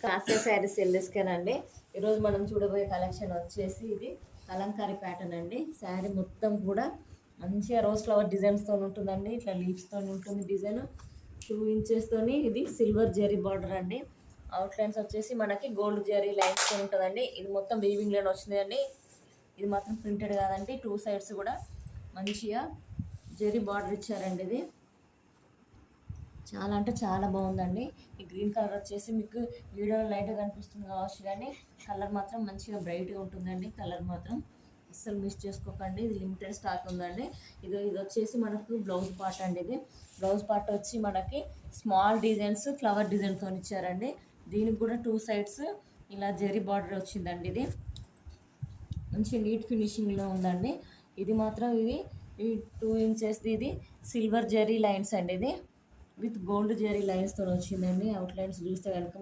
కాసే శారీస్ ఎల్ఎస్కేనండి. ఈరోజు మనం చూడబోయే కలెక్షన్ వచ్చేసి ఇది కలంకారీ ప్యాటర్న్ అండి. శారీ మొత్తం కూడా మంచిగా రోజ్ ఫ్లవర్ డిజైన్స్తో ఉంటుందండి. ఇట్లా లీవ్స్తో ఉంటుంది డిజైన్. 2 ఇంచెస్ ఇది సిల్వర్ జెరీ బార్డర్ అండి. అవుట్లైన్స్ వచ్చేసి మనకి గోల్డ్ జెరీ లైన్స్తో ఉంటుందండి. ఇది మొత్తం వీవింగ్ లైన్ వచ్చిందండి. ఇది మాత్రం ప్రింటెడ్ కాదండి. 2 సైడ్స్ కూడా మంచిగా జెరీ బార్డర్ ఇచ్చారండి. ఇది చాలా అంటే చాలా బాగుందండి. ఈ గ్రీన్ కలర్ వచ్చేసి మీకు వీడియోలో లైట్గా కనిపిస్తుంది కావచ్చు, కానీ కలర్ మాత్రం మంచిగా బ్రైట్గా ఉంటుందండి. కలర్ మాత్రం అస్సలు మిస్ చేసుకోకండి. ఇది లిమిటెడ్ స్టాక్ ఉందండి. ఇది వచ్చేసి మనకు బ్లౌజ్ పార్ట్ అండి. ఇది బ్లౌజ్ పార్ట్ వచ్చి మనకి స్మాల్ డిజైన్స్ ఫ్లవర్ డిజైన్తో ఇచ్చారండి. దీనికి కూడా 2 సైడ్స్ ఇలా జెరీ బార్డర్ వచ్చిందండి. ఇది మంచి నీట్ ఫినిషింగ్లో ఉందండి. ఇది మాత్రం ఇది 2 ఇంచెస్ది ఇది సిల్వర్ జెరీ లైన్స్ అండి. ఇది విత్ గోల్డ్ జెరీ లైన్స్తో వచ్చిందండి. అవుట్ లైన్స్ చూస్తే కనుక